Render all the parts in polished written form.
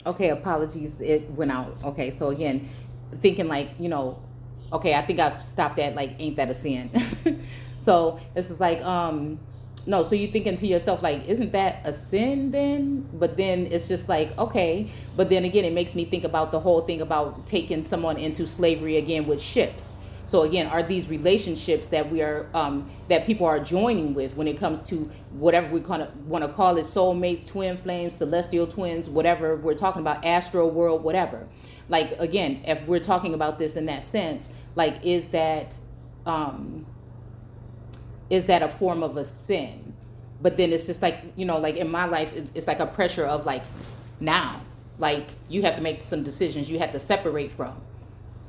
Okay, apologies. It went out. Okay, so again, thinking like, okay, I think I've stopped at like, ain't that a sin? So it's just like, no, so you're thinking to yourself, like, isn't that a sin then? But then it's just like, okay. But then again, it makes me think about the whole thing about taking someone into slavery again with ships. So again, are these relationships that we are that people are joining with when it comes to whatever we kind of want to call it, soulmates, twin flames, celestial twins, whatever we're talking about, astral world, whatever. Like again, if we're talking about this in that sense, like um, is that a form of a sin? But then it's just like, like in my life, it's like a pressure of like now, like you have to make some decisions you have to separate from.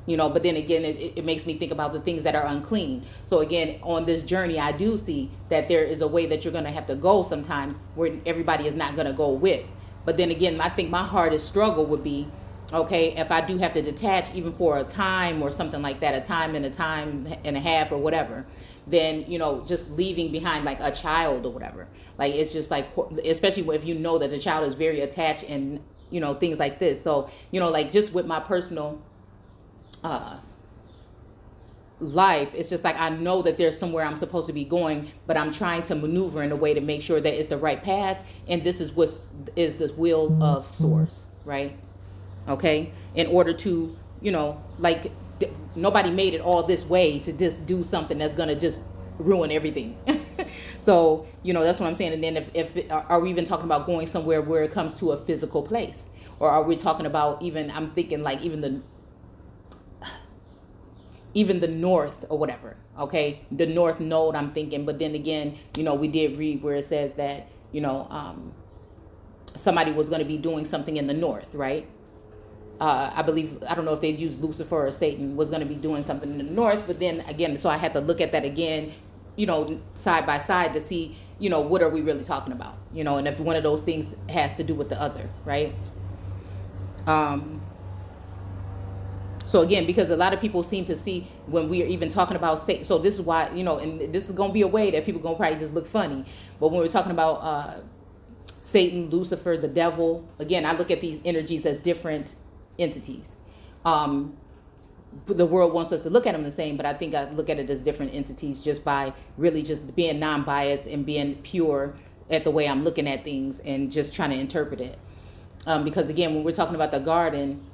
But then again, it makes me think about the things that are unclean. So again, on this journey, I do see that there is a way that you're going to have to go sometimes where everybody is not going to go with. But then again, I think my hardest struggle would be, okay, if I do have to detach even for a time or something like that, a time and a half or whatever, then, just leaving behind like a child or whatever. Like, it's just like, especially if you know that the child is very attached and, things like this. So, like just with my personal uh, life, it's just like I know that there's somewhere I'm supposed to be going, but I'm trying to maneuver in a way to make sure that it's the right path, and this is what is the will of source, right? Okay, in order to, like nobody made it all this way to just do something that's gonna just ruin everything. So that's what I'm saying. And then if are we even talking about going somewhere where it comes to a physical place, or are we talking about, even I'm thinking like even the north or whatever, okay, the north node, I'm thinking. But then again, we did read where it says that somebody was going to be doing something in the north, right? I believe, I don't know if they'd use Lucifer or Satan, was going to be doing something in the north. But then again, so I had to look at that again, side by side to see, what are we really talking about, and if one of those things has to do with the other, right? um So again, because a lot of people seem to see when we are even talking about Satan. So this is why, and this is going to be a way that people are going to probably just look funny. But when we're talking about Satan, Lucifer, the devil, again, I look at these energies as different entities. Um, the world wants us to look at them the same, but I think I look at it as different entities just by really just being non-biased and being pure at the way I'm looking at things and just trying to interpret it. Because again, when we're talking about the garden,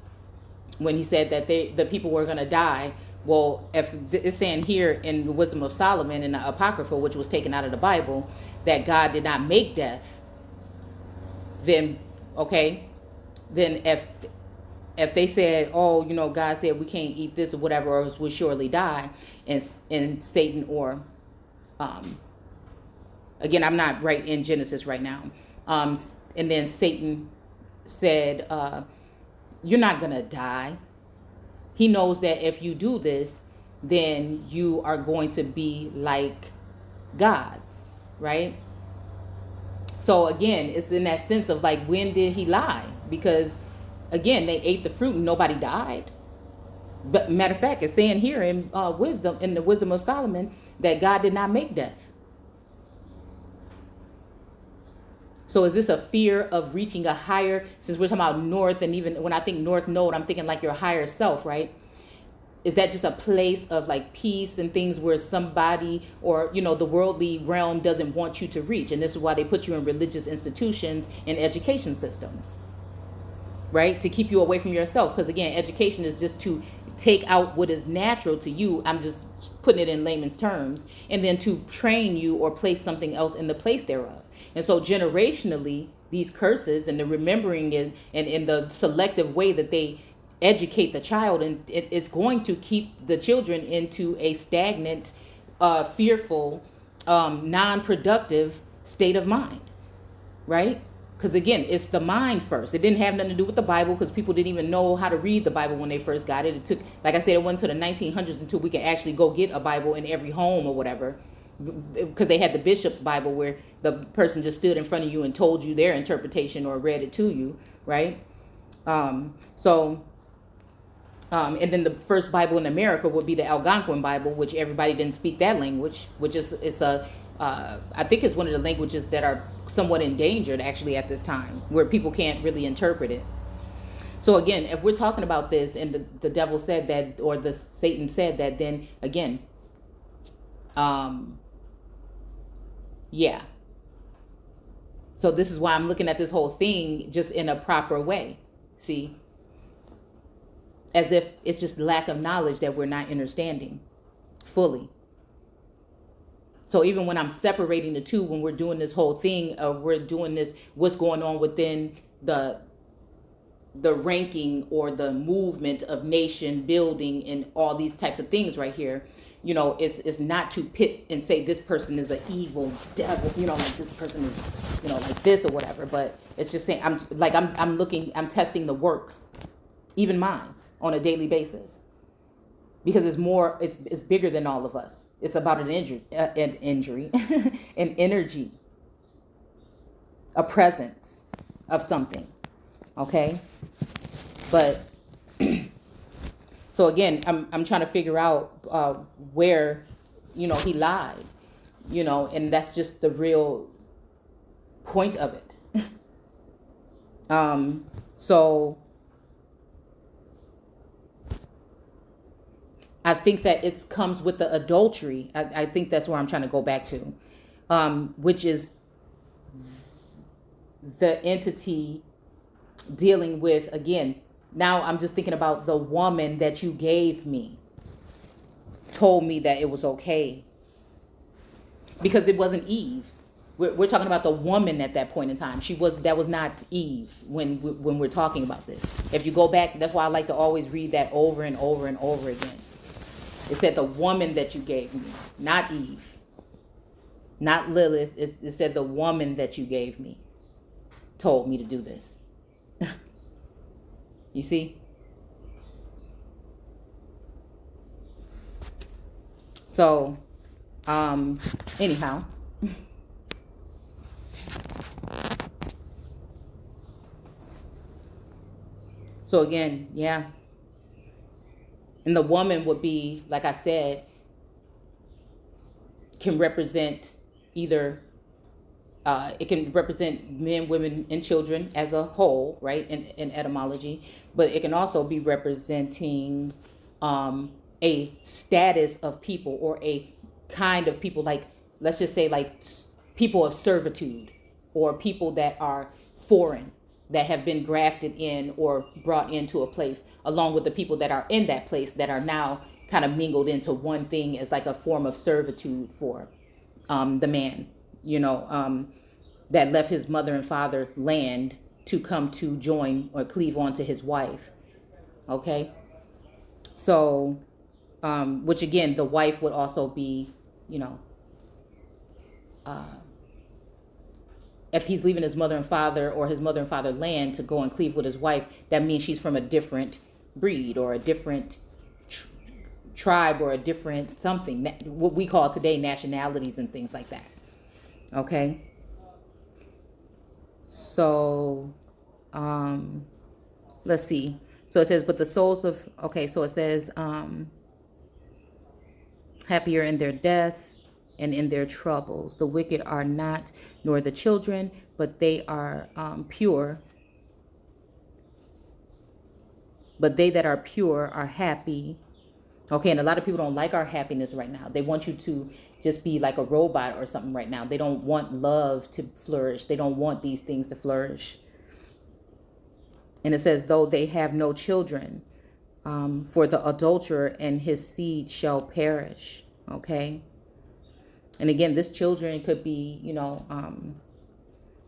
when he said that the people were going to die, well, if it's saying here in the Wisdom of Solomon in the Apocrypha, which was taken out of the Bible, that God did not make death, then okay, then if they said, oh, God said we can't eat this or whatever, or else we'll surely die, and Satan, or again, I'm not right in Genesis right now, and then Satan said, you're not gonna die. He knows that if you do this, then you are going to be like gods, right? So again, it's in that sense of like, when did he lie? Because again, they ate the fruit and nobody died. But matter of fact, it's saying here in wisdom, in the Wisdom of Solomon, that God did not make death. So is this a fear of reaching a higher, since we're talking about north, and even when I think north node, I'm thinking like your higher self, right? Is that just a place of like peace and things where somebody, or the worldly realm doesn't want you to reach? And this is why they put you in religious institutions and education systems, right? To keep you away from yourself. Because again, education is just to take out what is natural to you. I'm just putting it in layman's terms, and then to train you or place something else in the place thereof. And so generationally, these curses and the remembering it, and in the selective way that they educate the child, and it's going to keep the children into a stagnant, fearful, non-productive state of mind, right? Because again, it's the mind first. It didn't have nothing to do with the Bible, because people didn't even know how to read the Bible when they first got it. It took, like I said, it went to the 1900s until we could actually go get a Bible in every home or whatever, because they had the bishop's Bible where the person just stood in front of you and told you their interpretation or read it to you, right? And then the first Bible in America would be the Algonquin Bible, which everybody didn't speak that language, which is I think it's one of the languages that are somewhat endangered actually at this time, where people can't really interpret it. So again, if we're talking about this and the devil said that, or the Satan said that, then again, yeah. So this is why I'm looking at this whole thing just in a proper way. See, as if it's just lack of knowledge that we're not understanding fully. So even when I'm separating the two, when we're doing this whole thing of we're doing this, what's going on within the ranking or the movement of nation building and all these types of things right here, it's not to pit and say this person is an evil devil, like this person is, like this or whatever. But it's just saying I'm testing the works, even mine, on a daily basis, because it's bigger than all of us. It's about an injury, an energy, a presence of something. Okay, but so again, I'm trying to figure out where, he lied, and that's just the real point of it. So I think that it comes with the adultery. I think that's where I'm trying to go back to, which is the entity dealing with, again, now I'm just thinking about the woman that you gave me told me that it was okay, because it wasn't Eve. We're talking about the woman at that point in time. That was not Eve when we're talking about this. If you go back, that's why I like to always read that over and over and over again. It said the woman that you gave me, not Eve, not Lilith. It said the woman that you gave me told me to do this. You see? So, anyhow. So again, yeah. And the woman would be, like I said, can represent either, it can represent men, women, and children as a whole, right, in etymology. But it can also be representing a status of people, or a kind of people, like, let's just say, like people of servitude, or people that are foreign, that have been grafted in or brought into a place, along with the people that are in that place that are now kind of mingled into one thing as like a form of servitude for the man, that left his mother and father land to come to join or cleave onto his wife. Okay. So, which again, the wife would also be, if he's leaving his mother and father, or his mother and father land to go and cleave with his wife, that means she's from a different breed, or a different tribe, or a different something, what we call today nationalities and things like that. Okay. So, let's see. So it says, but the souls of, okay, so it says, happier in their death and in their troubles. The wicked are not, nor the children, but they are pure. But they that are pure are happy. Okay, and a lot of people don't like our happiness right now. They want you to just be like a robot or something right now. They don't want love to flourish. They don't want these things to flourish. And it says, though they have no children, for the adulterer and his seed shall perish. Okay. And again, this children could be,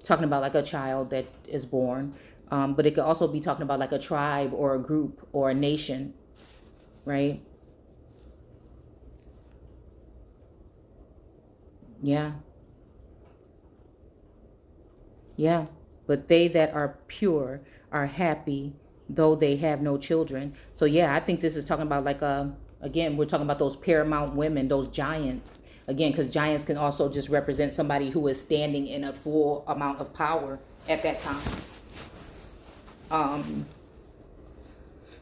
talking about like a child that is born, but it could also be talking about like a tribe or a group or a nation, right? Yeah. Yeah. But they that are pure are happy, though they have no children. So yeah, I think this is talking about like, again, we're talking about those paramount women, those giants. Again, because giants can also just represent somebody who is standing in a full amount of power at that time. And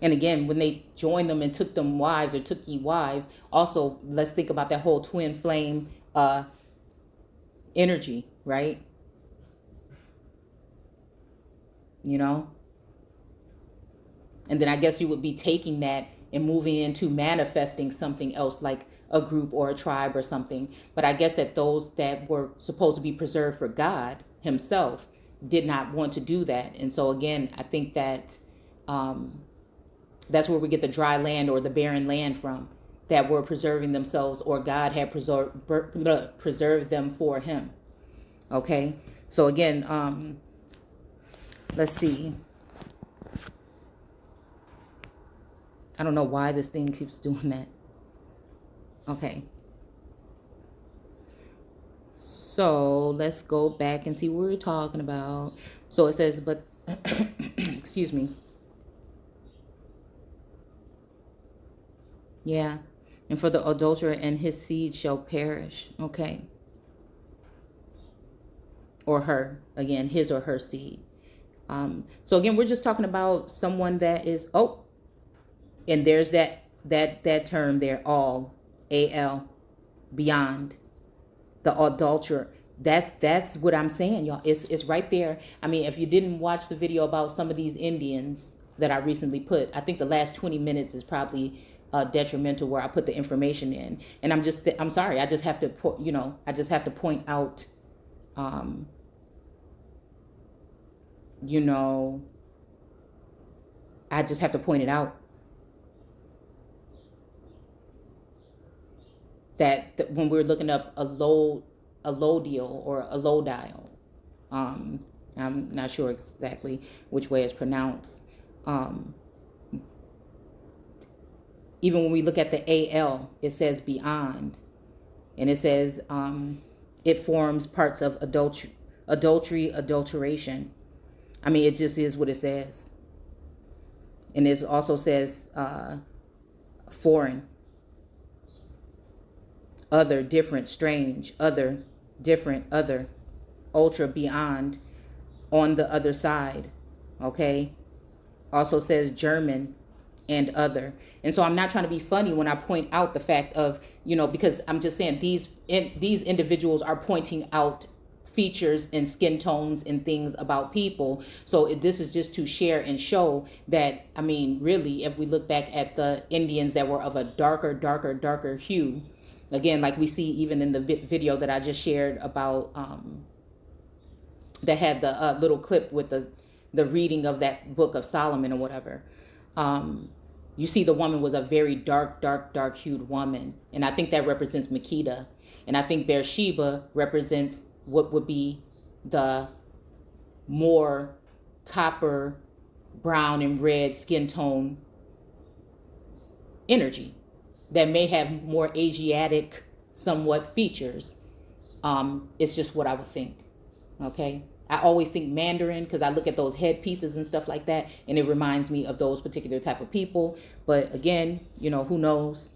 again, when they joined them and took them wives, or took ye wives, also let's think about that whole twin flame energy, right? And then I guess you would be taking that and moving into manifesting something else, like a group or a tribe or something. But I guess that those that were supposed to be preserved for God himself did not want to do that. And so again, I think that that's where we get the dry land or the barren land from, that were preserving themselves, or God had preserved them for him. Okay, so again, let's see. I don't know why this thing keeps doing that. Okay. So let's go back and see what we're talking about. So it says, but, excuse me. Yeah. And for the adulterer and his seed shall perish. Okay. Or her. Again, his or her seed. So again, we're just talking about someone that is, and there's that term there, AL, beyond, the adulterer. That's what I'm saying, y'all. It's right there. I mean, if you didn't watch the video about some of these Indians that I recently put, I think the last 20 minutes is probably detrimental, where I put the information in. And I'm sorry, I just have to I just have to point out I just have to point it out that when we're looking up a low deal or a low dial, I'm not sure exactly which way it's pronounced. Even when we look at the AL, it says beyond, and it says it forms parts of adultery, adulteration. I mean, it just is what it says. And it also says foreign, other, different, strange, other, different, other, ultra, beyond, on the other side. Okay. Also says German and other. And so I'm not trying to be funny when I point out the fact of, because I'm just saying these individuals are pointing out features and skin tones and things about people. So this is just to share and show that, I mean, really, if we look back at the Indians that were of a darker hue, again, like we see even in the video that I just shared about, that had the little clip with the reading of that book of Solomon or whatever. You see the woman was a very dark hued woman. And I think that represents Makeda. And I think Beersheba represents what would be the more copper, brown, and red skin tone energy that may have more Asiatic somewhat features. It's just what I would think. Okay. I always think Mandarin because I look at those headpieces and stuff like that, and it reminds me of those particular type of people. But again, who knows?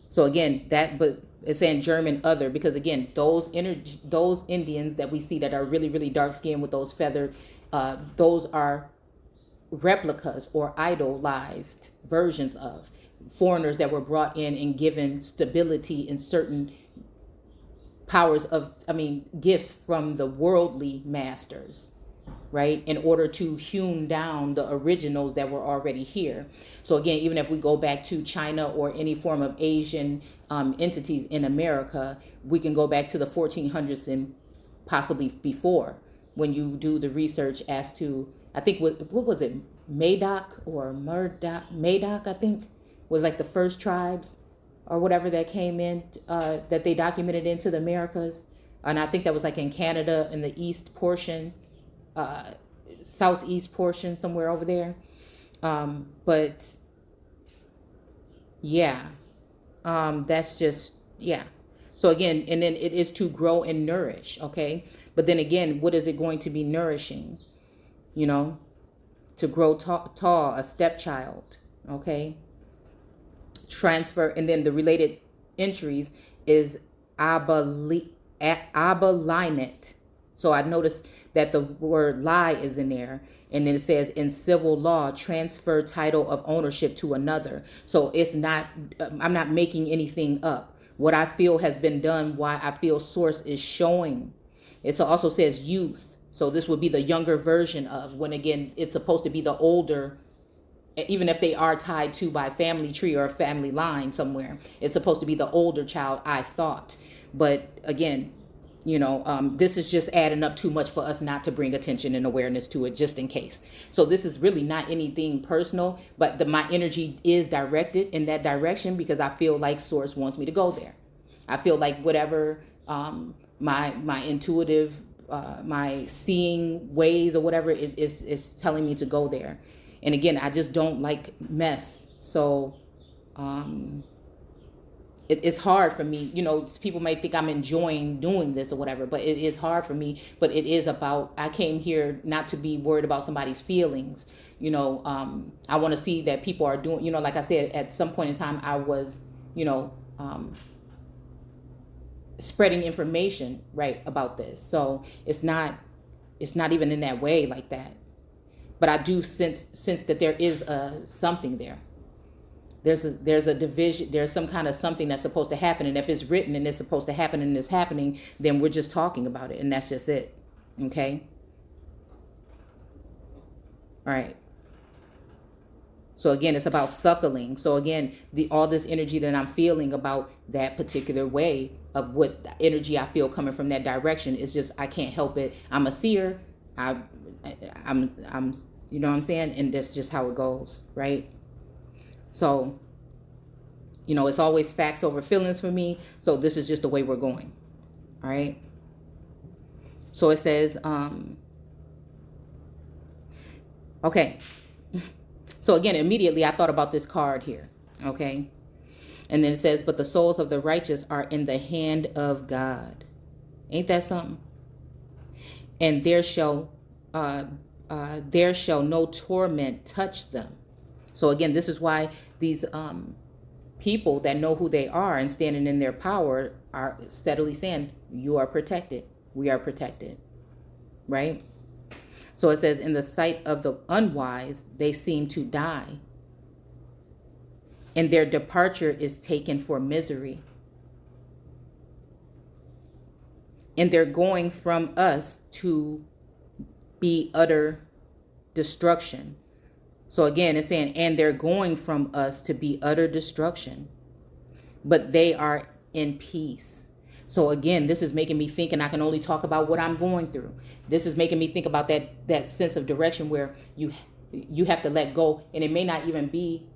So again, but it's saying German other because again, those Indians that we see that are really dark skinned with those feathered, those are replicas or idolized versions of foreigners that were brought in and given stability in certain powers of, gifts from the worldly masters, right? In order to hewn down the originals that were already here. So again, even if we go back to China or any form of Asian entities in America, we can go back to the 1400s and possibly before when you do the research as to, I think, what was it? Madoc, I think, was like the first tribes or whatever that came in, that they documented into the Americas. And I think that was like in Canada in the east portion, southeast portion, somewhere over there. But yeah, that's just, yeah. So again, and then it is to grow and nourish, okay? But then again, what is it going to be nourishing? To grow tall, a stepchild, okay? Transfer, and then the related entries is abalinet. So I noticed that the word lie is in there, and then it says in civil law, transfer title of ownership to another. So it's not, I'm not making anything up. What I feel has been done, why I feel source is showing. It also says youth. So this would be the younger version of, when again, it's supposed to be the older even if they are tied to by family tree or a family line somewhere. It's supposed to be the older child, I thought. But again, this is just adding up too much for us not to bring attention and awareness to it, just in case. So this is really not anything personal, but my energy is directed in that direction because I feel like source wants me to go there. I feel like whatever my intuitive, my seeing ways or whatever is telling me to go there. And again, I just don't like mess. So it's hard for me. People may think I'm enjoying doing this or whatever, but it is hard for me. But it is about, I came here not to be worried about somebody's feelings. I want to see that people are doing, like I said, at some point in time, I was, spreading information, right, about this. So it's not even in that way like that. But I do sense that there is something there. There's a division. There's some kind of something that's supposed to happen. And if it's written and it's supposed to happen and it's happening, then we're just talking about it. And that's just it. Okay? All right. So again, it's about suckling. So again, all this energy that I'm feeling about that particular way of what energy I feel coming from that direction is just, I can't help it. I'm a seer. I'm you know what I'm saying? And that's just how it goes, right? So, it's always facts over feelings for me. So this is just the way we're going. All right. So it says, okay. So again, immediately I thought about this card here. Okay. And then it says, but the souls of the righteous are in the hand of God. Ain't that something? And there shall no torment touch them. So again, this is why these people that know who they are and standing in their power are steadily saying, you are protected. We are protected. Right? So it says, in the sight of the unwise, they seem to die. And their departure is taken for misery. And they're going from us to be utter destruction. So again, it's saying, and they're going from us to be utter destruction, but they are in peace. So again, this is making me think, and I can only talk about what I'm going through. This is making me think about that sense of direction where you have to let go, and it may not even be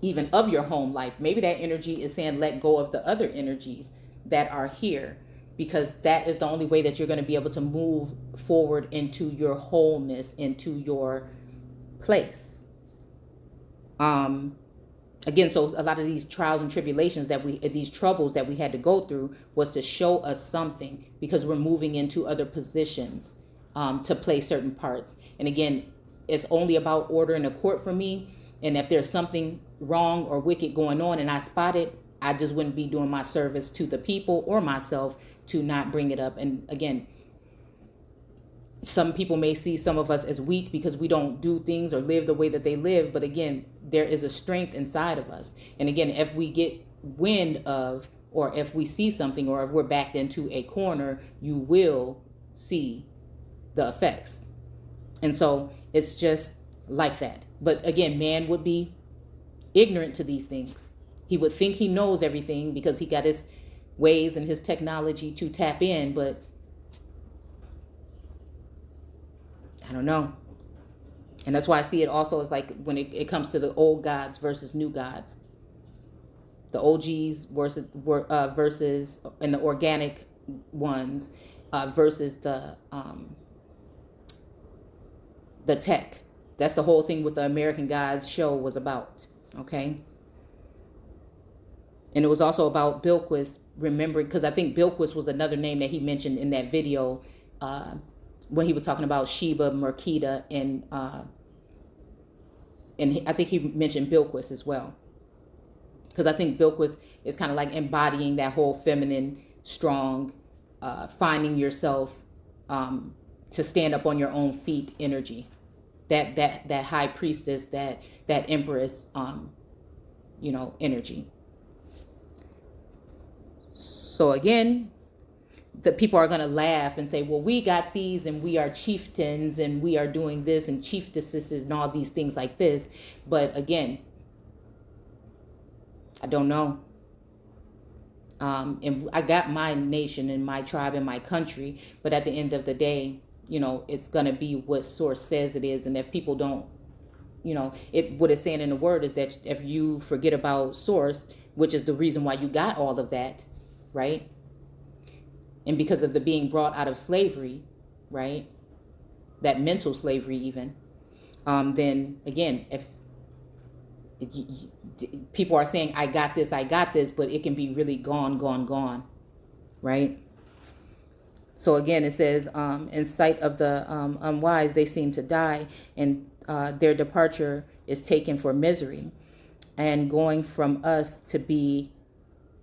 even of your home life. Maybe that energy is saying let go of the other energies that are here, because that is the only way that you're going to be able to move forward into your wholeness, into your place. Again, so a lot of these trials and tribulations these troubles that we had to go through was to show us something, because we're moving into other positions to play certain parts. And again, it's only about order in the court for me. And if there's something wrong or wicked going on and I spot it, I just wouldn't be doing my service to the people or myself to not bring it up. And again, some people may see some of us as weak because we don't do things or live the way that they live. But again, there is a strength inside of us. And again, if we get wind of, or if we see something, or if we're backed into a corner, you will see the effects. And so it's just like that. But again, man would be ignorant to these things. He would think he knows everything because he got his ways and his technology to tap in, but I don't know. And that's why I see it also as like when it comes to the old gods versus new gods. The OGs versus and the organic ones versus the tech. That's the whole thing with the American Gods show was about. Okay. And it was also about Bilquis, remembering, because I think Bilquis was another name that he mentioned in that video when he was talking about Sheba, Merkita, and I think he mentioned Bilquis as well. Because I think Bilquis is kind of like embodying that whole feminine, strong, finding yourself to stand up on your own feet energy. That high priestess, that empress, energy. So again, the people are going to laugh and say, well, we got these and we are chieftains and we are doing this and chiefesses and all these things like this. But again, I don't know. And I got my nation and my tribe and my country, but at the end of the day, it's going to be what source says it is. And if people don't, what it's saying in the word is that if you forget about source, which is the reason why you got all of that, right? And because of the being brought out of slavery, right? That mental slavery even, then again, if people are saying, I got this, but it can be really gone, right? So again, it says, in sight of the unwise, they seem to die, and their departure is taken for misery, and going from us to be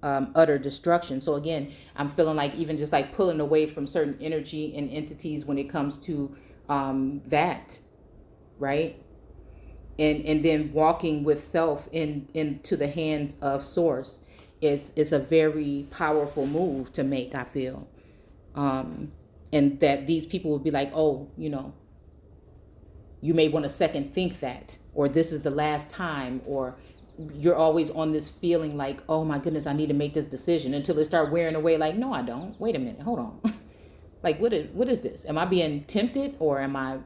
utter destruction. So again, I'm feeling like even just like pulling away from certain energy and entities when it comes to that, right? And then walking with self into the hands of source is a very powerful move to make, I feel. And that these people would be like, oh, you may want to second think that, or this is the last time, or you're always on this feeling like, oh my goodness, I need to make this decision, until it start wearing away like, no, I don't. Wait a minute, hold on. Like, what is this? Am I being tempted, or am I,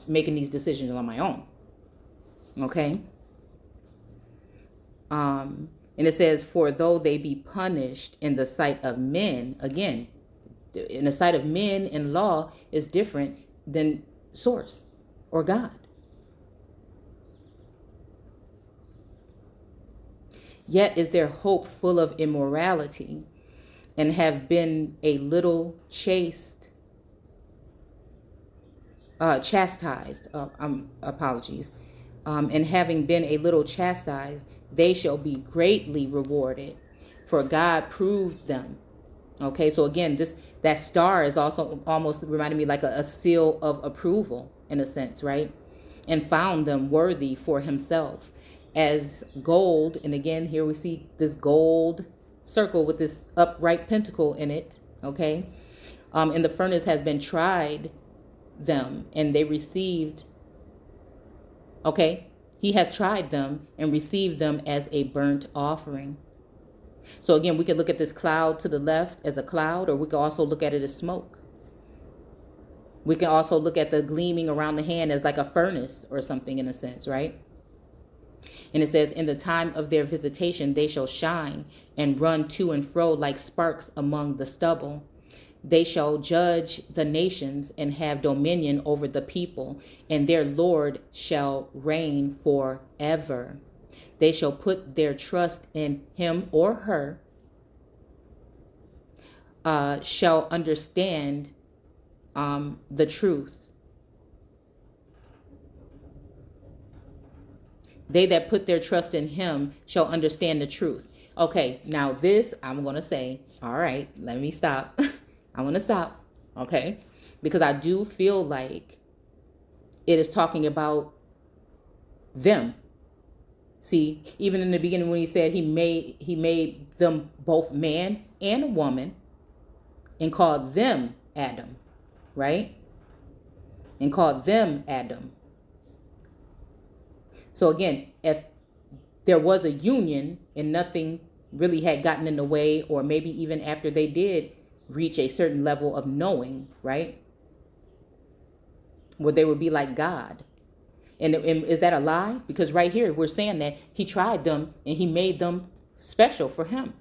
making these decisions on my own? Okay. And it says, for though they be punished in the sight of men, again, in the sight of men and law is different than source or God. Yet is their hope full of immorality, and have been a little chastised. Apologies. And having been a little chastised, they shall be greatly rewarded, for God proved them. Okay, so again, that star is also almost reminding me like a seal of approval in a sense, right? And found them worthy for himself, as gold. And again, here we see this gold circle with this upright pentacle in it. Okay, and the furnace has been tried them, and they received. Okay, he hath tried them and received them as a burnt offering. So again, we could look at this cloud to the left as a cloud, or we could also look at it as smoke. We can also look at the gleaming around the hand as like a furnace or something in a sense, right? And it says, in the time of their visitation, they shall shine and run to and fro like sparks among the stubble. They shall judge the nations and have dominion over the people, and their Lord shall reign forever. They shall put their trust in him or her, shall understand the truth. They that put their trust in him shall understand the truth. Okay, now this, I'm going to say, all right, let me stop. I want to stop, okay? Because I do feel like it is talking about them. See, even in the beginning when he said he made them both man and a woman and called them Adam, right? And called them Adam. So again, if there was a union and nothing really had gotten in the way, or maybe even after they did reach a certain level of knowing, right? Where they would be like God. And is that a lie? Because right here, we're saying that he tried them and he made them special for him.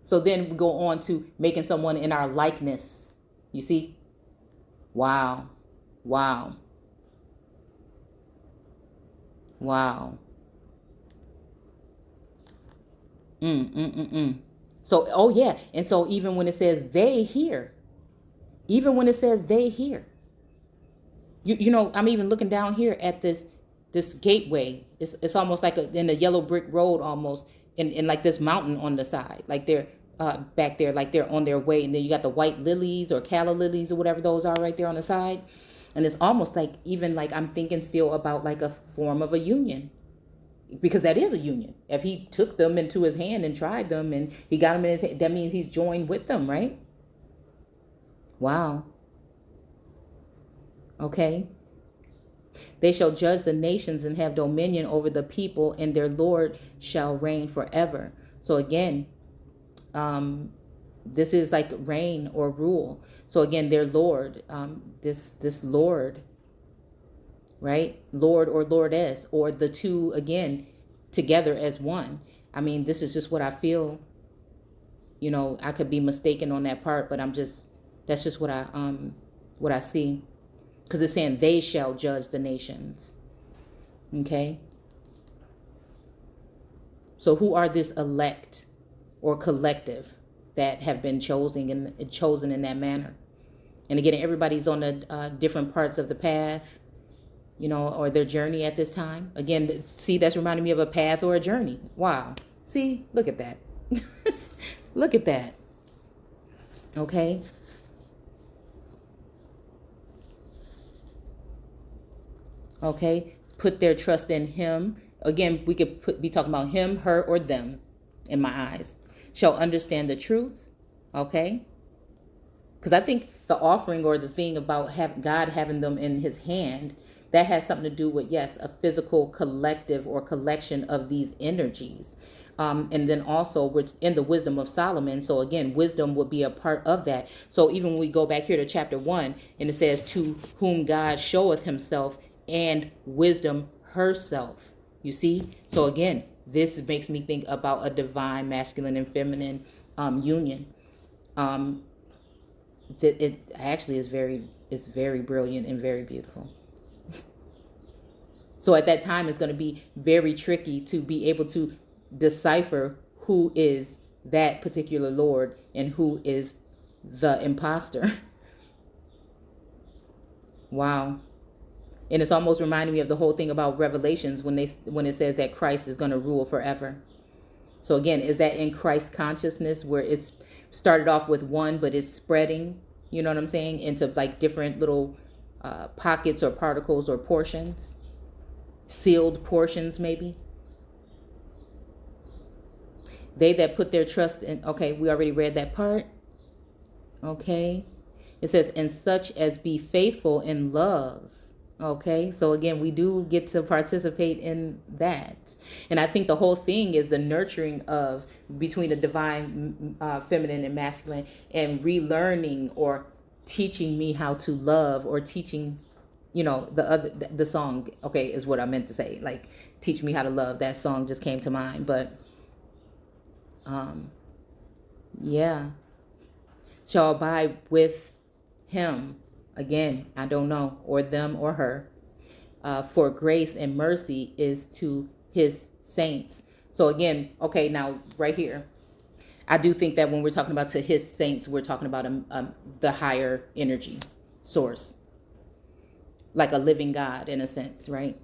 So then we go on to making someone in our likeness. You see? Wow. Wow. Wow. So, oh yeah. And so even when it says they here, I'm even looking down here at this gateway. It's almost like in a yellow brick road almost, in like this mountain on the side, like they're back there, like they're on their way. And then you got the white lilies or calla lilies or whatever those are right there on the side. And it's almost like, even like I'm thinking still about like a form of a union. because that is a union. If he took them into his hand and tried them and he got them in his hand, that means he's joined with them, right? Wow. Okay. They shall judge the nations and have dominion over the people, and their Lord shall reign forever. So again, this is like reign or rule. So again, their Lord, this Lord, right? Lord or Lordess, or the two again together as one. I mean, this is just what I feel. You know, I could be mistaken on that part, but that's just what I see. Because it's saying they shall judge the nations. Okay. So who are this elect or collective that have been chosen in that manner? And again, everybody's on the different parts of the path, you know, or their journey at this time. Again, see, that's reminding me of a path or a journey. Wow. See, look at that. Look at that. Okay. Okay. Put their trust in him. Again, we could be talking about him, her, or them in my eyes. Shall understand the truth. Okay. Because I think the offering or the thing about God having them in his hand, that has something to do with, yes, a physical collective or collection of these energies. And then also we're in the wisdom of Solomon. So again, wisdom would be a part of that. So even when we go back here to chapter 1, and it says, to whom God showeth himself, and wisdom herself. You see? So again, this makes me think about a divine masculine and feminine union. That it actually is very brilliant and very beautiful. So at that time, it's going to be very tricky to be able to decipher who is that particular Lord and who is the imposter. Wow. And it's almost reminding me of the whole thing about Revelations when it says that Christ is going to rule forever. So again, is that in Christ consciousness where it's started off with one, but it's spreading, you know what I'm saying, into like different little pockets or particles or portions, sealed portions maybe. They that put their trust in, okay, we already read that part. Okay. It says, and such as be faithful in love. Okay, so again, we do get to participate in that. And I think the whole thing is the nurturing of between the divine feminine and masculine, and relearning or teaching me how to love, or teaching, you know, the song, okay, is what I meant to say. Like, teach me how to love. That song just came to mind. But yeah. Shall abide with him. Again, I don't know, or them or her. For grace and mercy is to his saints. So again, okay, now right here, I do think that when we're talking about to his saints, we're talking about the higher energy source, like a living God in a sense, right?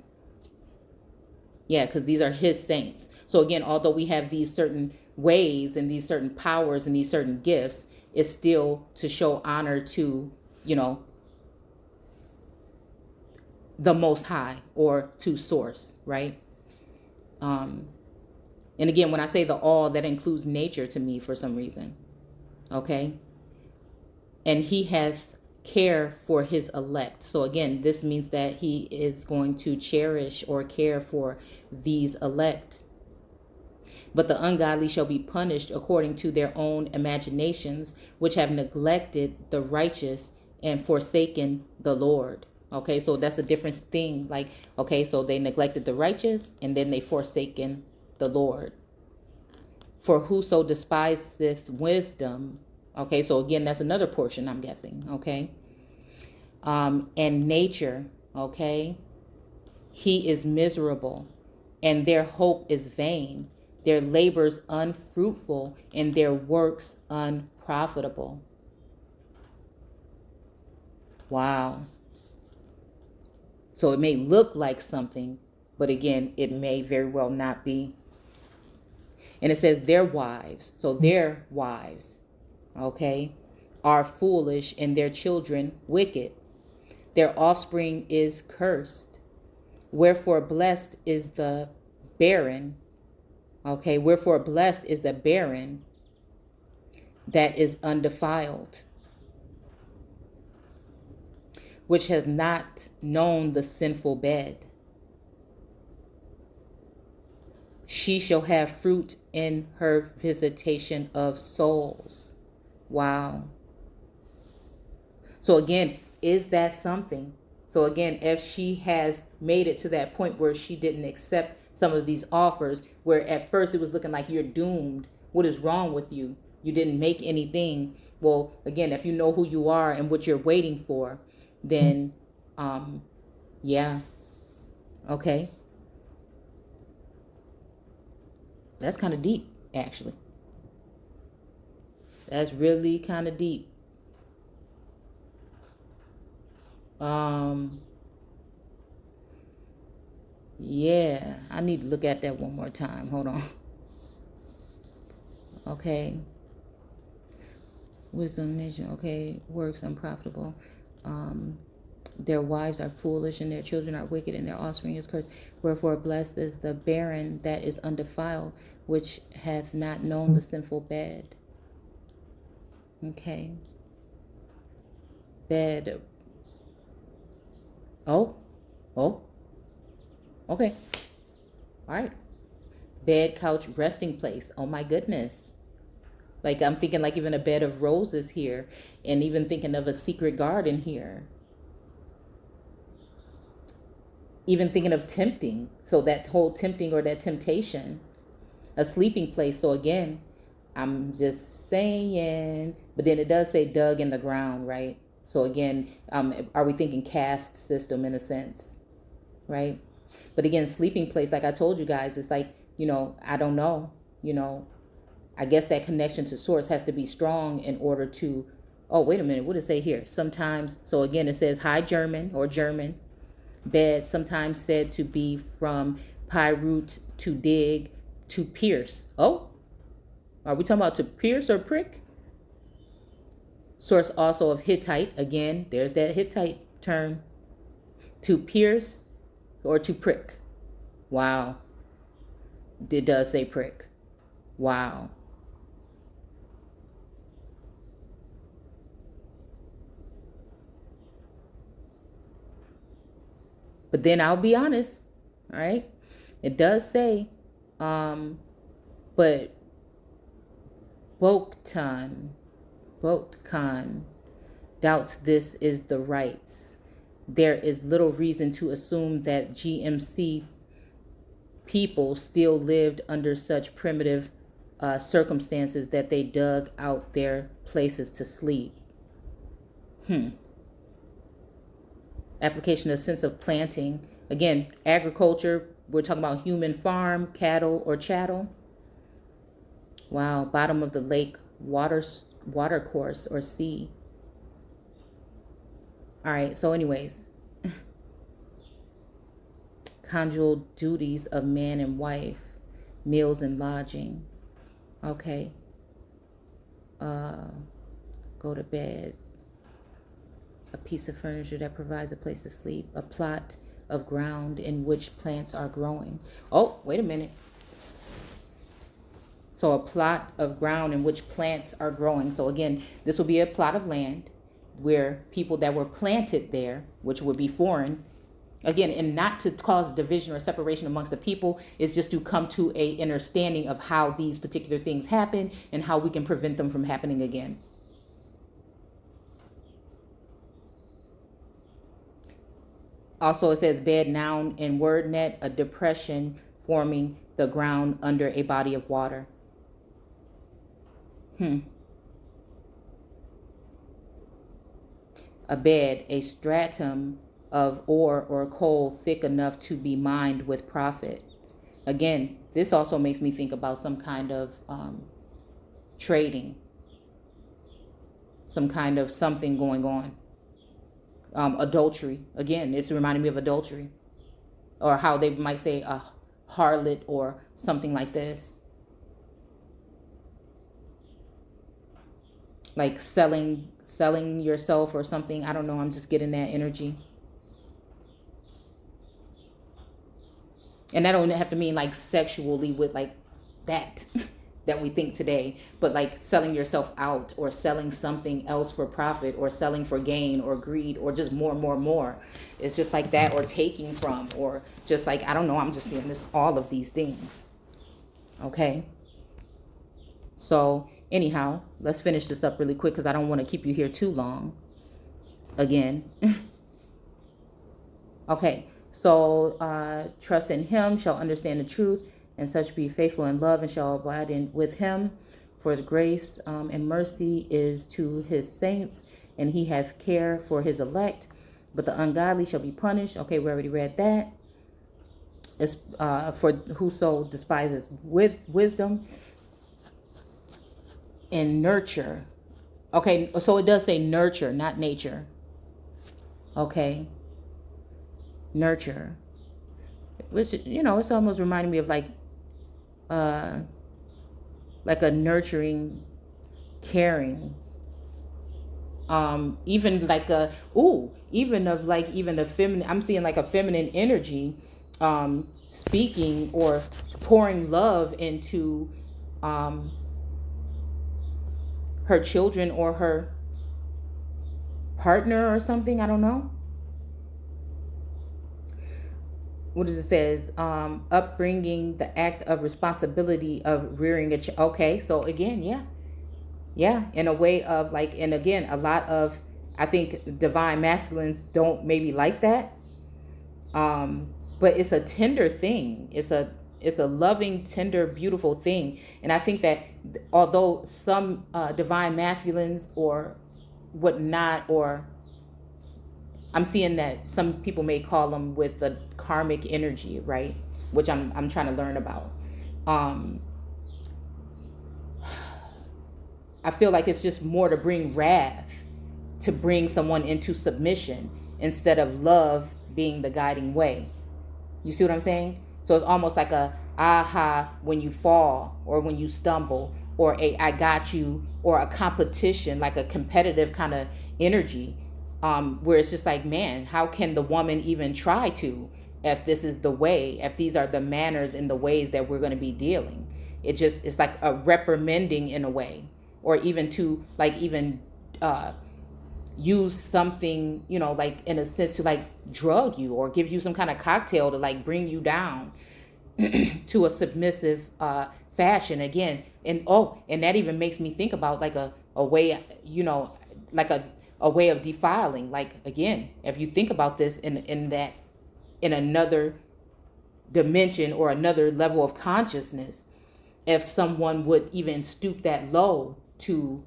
Yeah, because these are his saints. So again, although we have these certain ways and these certain powers and these certain gifts, it's still to show honor to, you know, the Most High, or to source, right? And again, when I say the all, that includes nature to me for some reason. Okay. And he hath care for his elect. So again, this means that he is going to cherish or care for these elect. But the ungodly shall be punished according to their own imaginations, which have neglected the righteous and forsaken the Lord. Okay, so that's a different thing. Like, okay, so they neglected the righteous and then they forsaken the Lord. For whoso despiseth wisdom. Okay, so again, that's another portion, I'm guessing. Okay. And nature. Okay. He is miserable, and their hope is vain. Their labors unfruitful, and their works unprofitable. Wow. So it may look like something, but again, it may very well not be. And it says their wives. So their wives, okay, are foolish, and their children wicked. Their offspring is cursed. Wherefore blessed is the barren. Okay, wherefore blessed is the barren that is undefiled, which has not known the sinful bed. She shall have fruit in her visitation of souls. Wow. So again, is that something? So again, if she has made it to that point where she didn't accept some of these offers, where at first it was looking like you're doomed, what is wrong with you? You didn't make anything. Well, again, if you know who you are and what you're waiting for, then yeah, okay. That's kind of deep, actually. That's really kind of deep. Yeah, I need to look at that one more time. Hold on. Okay. Wisdom nation. Okay. Works unprofitable. Their wives are foolish, and their children are wicked, and their offspring is cursed. Wherefore blessed is the barren that is undefiled, which hath not known the sinful bed. Okay. Bed. Oh. Okay. All right. Bed, couch, resting place. Oh my goodness. Like I'm thinking like even a bed of roses here, and even thinking of a secret garden here. Even thinking of tempting. So that whole tempting or that temptation. A sleeping place. So again, I'm just saying, but then it does say dug in the ground, right? So again, are we thinking caste system in a sense, right? But again, sleeping place, like I told you guys, it's like, I don't know, I guess that connection to source has to be strong in order to, oh, wait a minute, what does it say here? Sometimes, so again, it says High German or German bed, sometimes said to be from pyroot, to dig, to pierce. Oh, are we talking about to pierce or prick? Source also of Hittite. Again, there's that Hittite term. To pierce or to prick. Wow. It does say prick. Wow. But then I'll be honest, all right? It does say, but Boktan doubts this is the rights. There is little reason to assume that GMC people still lived under such primitive circumstances that they dug out their places to sleep. Application of sense of planting. Again, agriculture, we're talking about human farm, cattle, or chattel. Wow, bottom of the lake, water course or sea. All right, so anyways, conjugal duties of man and wife, meals and lodging. Okay. Go to bed. A piece of furniture that provides a place to sleep. A plot of ground in which plants are growing. Oh, wait a minute. So a plot of ground in which plants are growing. So again, this will be a plot of land where people that were planted there, which would be foreign, again, and not to cause division or separation amongst the people, is just to come to a understanding of how these particular things happen and how we can prevent them from happening again. Also, it says bed, noun, and word net, a depression forming the ground under a body of water. A bed, a stratum of ore or coal thick enough to be mined with profit. Again, this also makes me think about some kind of trading, some kind of something going on. Adultery. Again, it's reminding me of adultery, or how they might say a harlot or something like this. Like selling yourself or something. I don't know. I'm just getting that energy. And that don't have to mean like sexually with like that that we think today, but like selling yourself out or selling something else for profit or selling for gain or greed or just more. It's just like that, or taking from, or just like, I don't know, I'm just seeing this, all of these things. Okay. So anyhow, let's finish this up really quick because I don't want to keep you here too long again. Okay. So trust in him, shall understand the truth, and such be faithful in love, and shall abide with him. For the grace and mercy is to his saints, and he hath care for his elect. But the ungodly shall be punished. Okay, we already read that. It's for whoso despises with wisdom and nurture. Okay, so it does say nurture, not nature. Okay. Nurture, which, it's almost reminding me of like a nurturing, caring, even like even the feminine. I'm seeing like a feminine energy, speaking or pouring love into her children or her partner or something. I don't know. What does it says? Upbringing, the act of responsibility of rearing a child. Okay, so again, yeah, in a way of like, and again, a lot of, I think divine masculines don't maybe like that, but it's a tender thing. It's a loving, tender, beautiful thing, and I think that although some divine masculines or whatnot, or I'm seeing that some people may call them with the karmic energy, right? Which I'm trying to learn about. I feel like it's just more to bring wrath, to bring someone into submission instead of love being the guiding way. You see what I'm saying? So it's almost like a aha when you fall or when you stumble, or a I got you, or a competition, like a competitive kind of energy. Where it's just like, man, how can the woman even try to, if this is the way, if these are the manners and the ways that we're going to be dealing? It's like a reprimanding in a way, or even to like even use something, like in a sense to like drug you or give you some kind of cocktail to like bring you down to a submissive fashion again. And that even makes me think about like a way, like a way of defiling. Like, again, if you think about this in another dimension or another level of consciousness, if someone would even stoop that low to,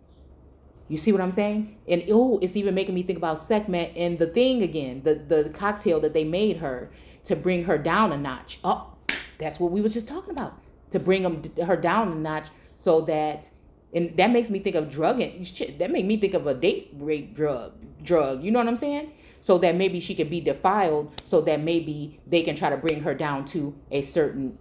you see what I'm saying? And it's even making me think about Sekhmet and the thing again, the cocktail that they made her to bring her down a notch. Oh, that's what we was just talking about, to bring her down a notch, so that. And that makes me think of drugging. Shit, that made me think of a date rape drug. You know what I'm saying? So that maybe she could be defiled, so that maybe they can try to bring her down to a certain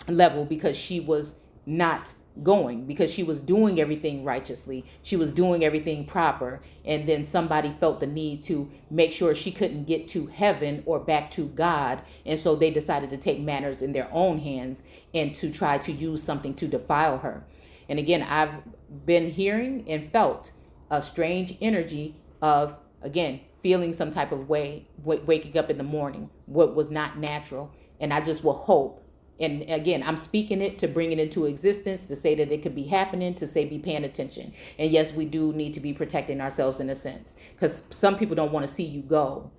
level, because she was not going, because she was doing everything righteously. She was doing everything proper. And then somebody felt the need to make sure she couldn't get to heaven or back to God. And so they decided to take matters in their own hands and to try to use something to defile her. And again, I've been hearing and felt a strange energy of, again, feeling some type of way, waking up in the morning, what was not natural. And I just will hope. And again, I'm speaking it to bring it into existence, to say that it could be happening, to say be paying attention. And yes, we do need to be protecting ourselves in a sense, because some people don't want to see you go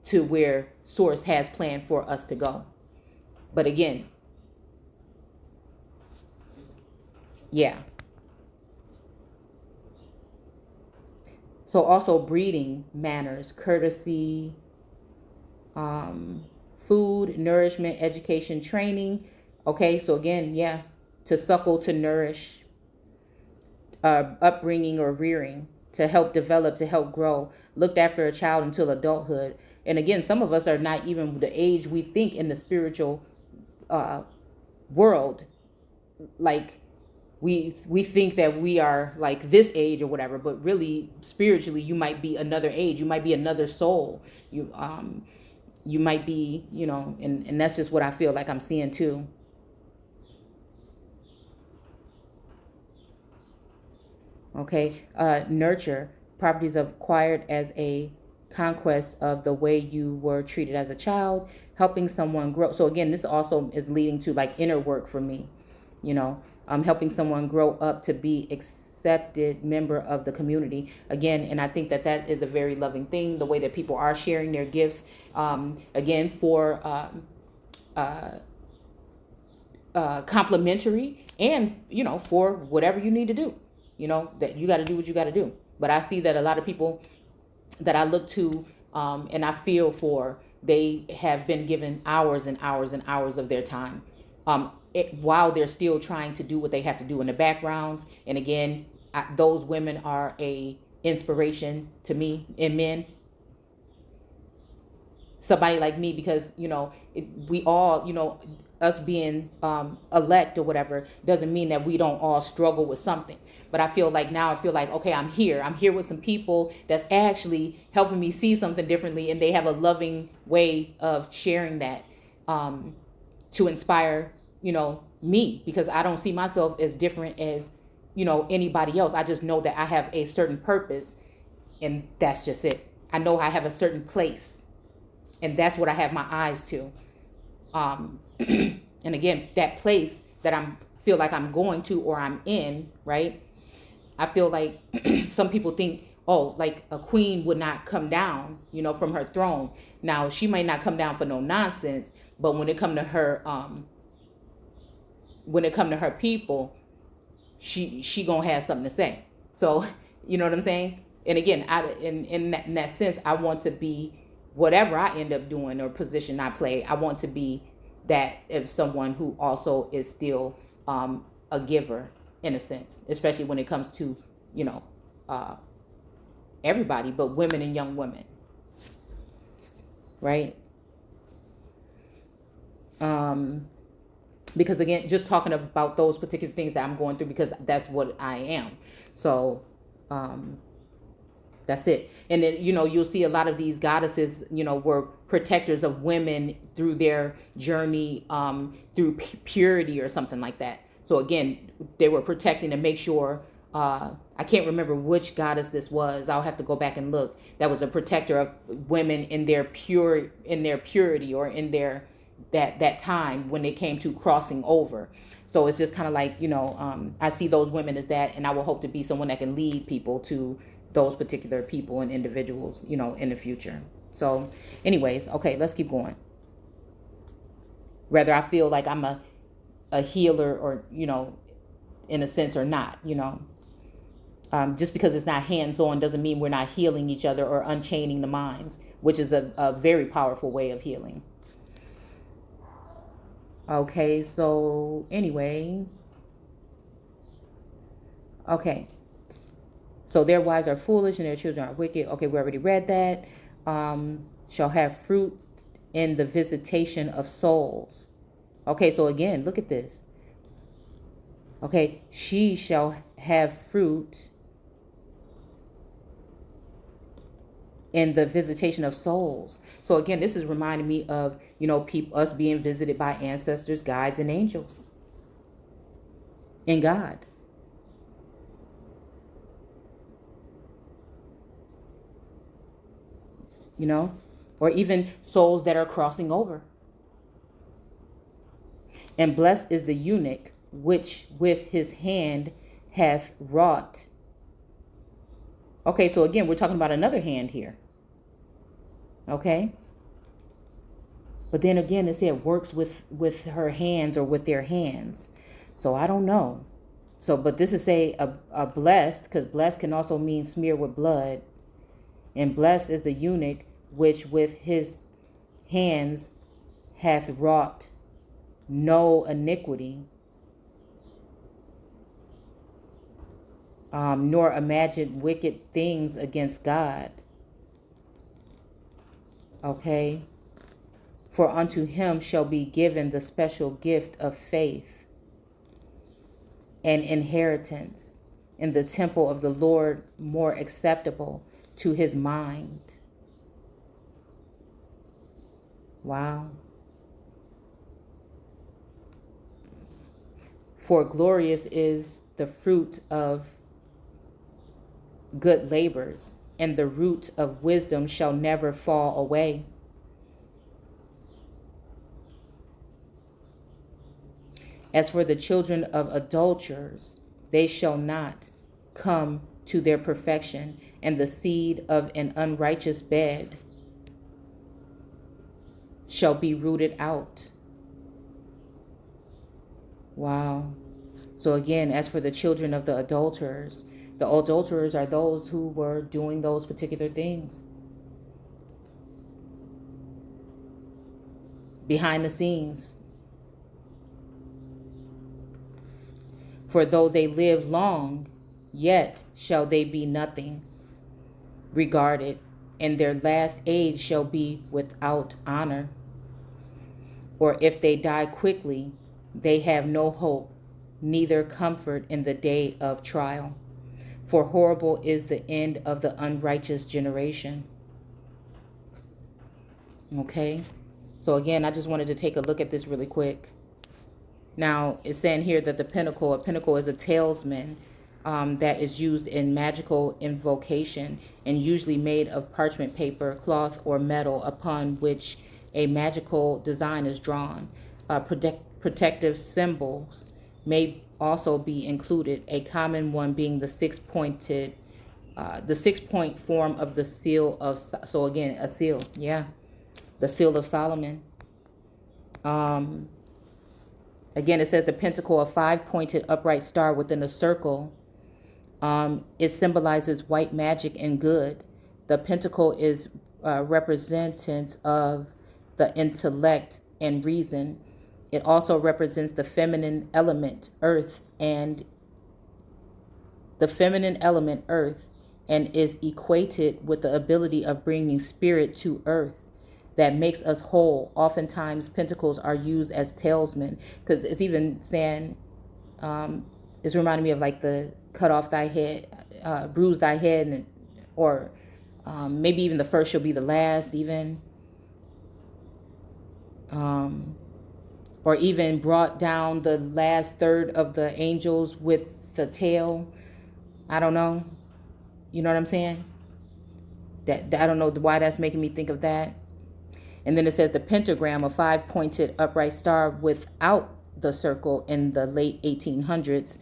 to where Source has planned for us to go. But again, yeah. So also breeding manners, courtesy, food, nourishment, education, training. Okay, so again, yeah, to suckle, to nourish, upbringing or rearing, to help develop, to help grow, looked after a child until adulthood. And again, some of us are not even the age we think in the spiritual world. Like, we think that we are like this age or whatever, but really spiritually you might be another age, you might be another soul. you might be, and that's just what I feel like I'm seeing too. Okay, nurture, properties acquired as a conquest of the way you were treated as a child, helping someone grow. So again, this also is leading to like inner work for me, helping someone grow up to be accepted member of the community. Again, and I think that that is a very loving thing, the way that people are sharing their gifts, again, for complimentary and, for whatever you need to do, that you got to do what you got to do. But I see that a lot of people that I look to, and I feel for, they have been given hours and hours and hours of their time, while they're still trying to do what they have to do in the backgrounds. And again, those women are a inspiration to me in men. Somebody like me, because we all, us being elect or whatever doesn't mean that we don't all struggle with something. But I feel like okay, I'm here with some people that's actually helping me see something differently, and they have a loving way of sharing that, to inspire me, because I don't see myself as different as anybody else. I just know that I have a certain purpose, and that's just it. I know I have a certain place, and that's what I have my eyes to. And again, that place that feel like I'm going to, or I'm in, right? I feel like some people think, oh, like a queen would not come down, from her throne. Now, she might not come down for no nonsense, but when it come to her, people, she gonna have something to say. So, you know what I'm saying? And again, in that sense, I want to be, whatever I end up doing or position I play, I want to be that of someone who also is still a giver, in a sense, especially when it comes to everybody, but women and young women, right? Because again, just talking about those particular things that I'm going through, because that's what I am. So that's it. And then, you'll see a lot of these goddesses, were protectors of women through their journey, through purity or something like that. So again, they were protecting to make sure, I can't remember which goddess this was. I'll have to go back and look. That was a protector of women in their purity, or in their, that time when it came to crossing over. So it's just kind of like, I see those women as that, and I will hope to be someone that can lead people to those particular people and individuals, in the future. So anyways, okay, let's keep going. Whether I feel like I'm a healer, or, in a sense, or not, just because it's not hands-on doesn't mean we're not healing each other or unchaining the minds, which is a very powerful way of healing. Okay, so anyway, okay. So their wives are foolish and their children are wicked. Okay, we already read that. Shall have fruit in the visitation of souls. Okay, so again, look at this. Okay, she shall have fruit in the visitation of souls. So again, this is reminding me of, us being visited by ancestors, guides, and angels, and God. Or even souls that are crossing over. And blessed is the eunuch which with his hand hath wrought. Okay, so again, we're talking about another hand here. Okay? But then again, it said works with her hands, or with their hands. So I don't know. So, but this is a blessed, because blessed can also mean smeared with blood. And blessed is the eunuch which with his hands hath wrought no iniquity, nor imagined wicked things against God. Okay? For unto him shall be given the special gift of faith and inheritance in the temple of the Lord, more acceptable to his mind. Wow. For glorious is the fruit of good labors, and the root of wisdom shall never fall away. As for the children of adulterers, they shall not come to their perfection, and the seed of an unrighteous bed shall be rooted out. Wow. So again, as for the children of the adulterers are those who were doing those particular things behind the scenes. For though they live long, yet shall they be nothing regarded, and their last age shall be without honor. Or if they die quickly, they have no hope, neither comfort in the day of trial. For horrible is the end of the unrighteous generation. Okay? So again, I just wanted to take a look at this really quick. Now, it's saying here that a pinnacle is a talisman that is used in magical invocation and usually made of parchment paper, cloth, or metal upon which a magical design is drawn. Protective symbols may also be included, a common one being the six-point form of the seal of, so again, a seal, yeah, the seal of Solomon. Again, it says the pentacle, a five-pointed upright star within a circle. It symbolizes white magic and good. The pentacle is representative of the intellect and reason. It also represents the feminine element, earth, and is equated with the ability of bringing spirit to earth that makes us whole. Oftentimes, pentacles are used as talisman, because it's even saying, it's reminding me of like the cut off thy head, bruise thy head, and, or maybe even the first shall be the last, even. Or even brought down the last third of the angels with the tail. I don't know. You know what I'm saying? That I don't know why that's making me think of that. And then it says the pentagram, a five-pointed upright star without the circle in the late 1800s.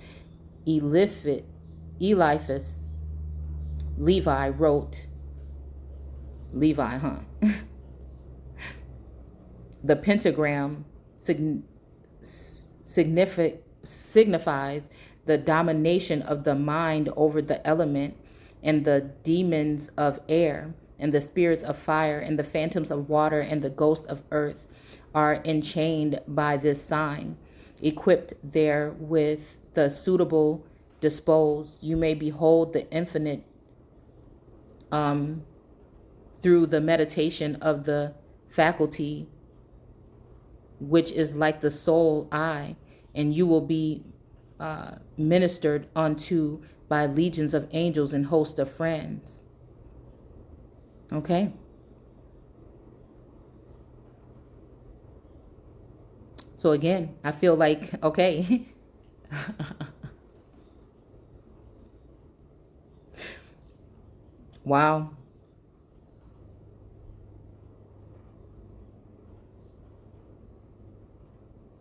Eliphas Levi wrote, Levi, huh? The pentagram signifies the domination of the mind over the element, and the demons of air, and the spirits of fire, and the phantoms of water, and the ghosts of earth are enchained by this sign. Equipped there with the suitable disposed, you may behold the infinite through the meditation of the faculty, which is like the soul eye, and you will be ministered unto by legions of angels and hosts of friends. Okay. So again, I feel like, okay. Wow.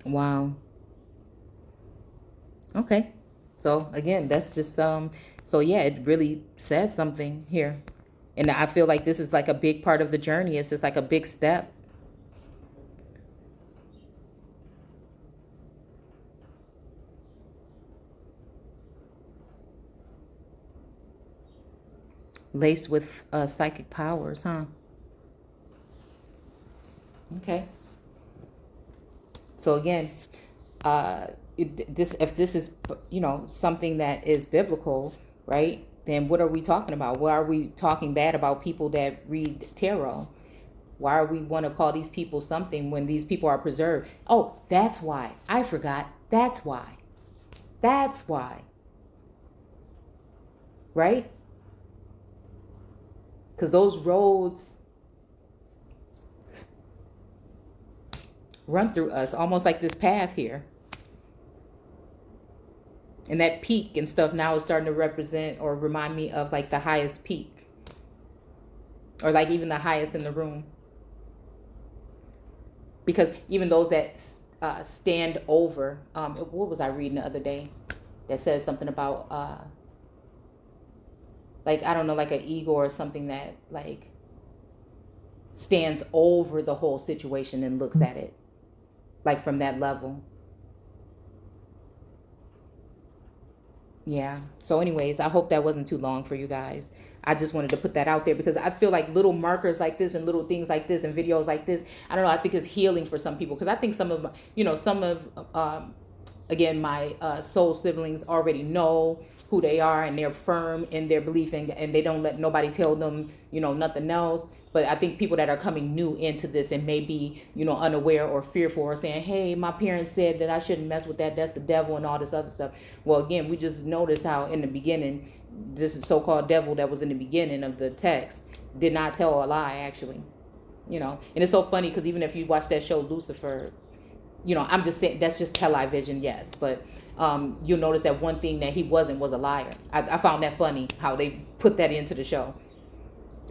Wow. Okay. So again, that's just so yeah, it really says something here. And I feel like this is like a big part of the journey. It's just like a big step. Laced with psychic powers, huh? Okay. So again, if this is, something that is biblical, right? Then what are we talking about? Why are we talking bad about people that read tarot? Why are we want to call these people something when these people are preserved? Oh, that's why. I forgot. That's why. That's why. Right? Because those roads, run through us, almost like this path here. And that peak and stuff now is starting to represent or remind me of like the highest peak, or like even the highest in the room. Because even those that stand over, what was I reading the other day that says something about like, I don't know, like an ego or something that like stands over the whole situation and looks at it like from that level. Yeah. So anyways, I hope that wasn't too long for you guys. I just wanted to put that out there because I feel like little markers like this and little things like this and videos like this, I don't know, I think it's healing for some people. Because I think some of, again, my soul siblings already know who they are and they're firm in their belief, and they don't let nobody tell them, nothing else. But I think people that are coming new into this and may be, unaware or fearful or saying, hey, my parents said that I shouldn't mess with that. That's the devil and all this other stuff. Well, again, we just noticed how in the beginning, this so-called devil that was in the beginning of the text did not tell a lie, actually. And it's so funny because even if you watch that show, Lucifer, I'm just saying that's just television, yes. But you'll notice that one thing that he wasn't was a liar. I found that funny how they put that into the show.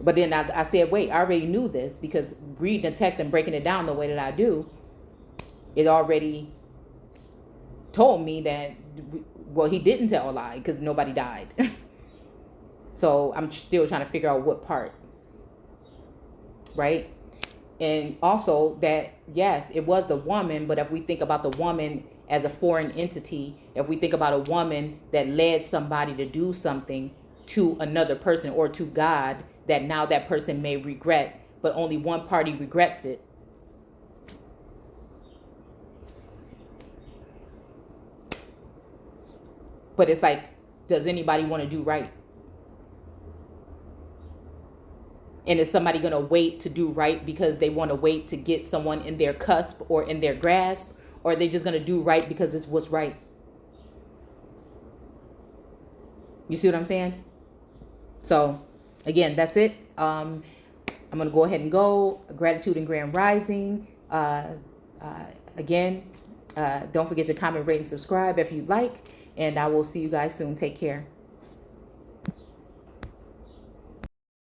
But then I said, wait, I already knew this because reading the text and breaking it down the way that I do, it already told me that, well, he didn't tell a lie because nobody died. So I'm still trying to figure out what part, right? And also that, yes, it was the woman, but if we think about the woman as a foreign entity, if we think about a woman that led somebody to do something to another person or to God, that now that person may regret, but only one party regrets it. But it's like, does anybody want to do right? And is somebody going to wait to do right because they want to wait to get someone in their cusp or in their grasp? Or are they just going to do right because it's what's right? You see what I'm saying? So, again, that's it. I'm going to go ahead and go. Gratitude and grand rising. Again, don't forget to comment, rate, and subscribe if you'd like. And I will see you guys soon. Take care.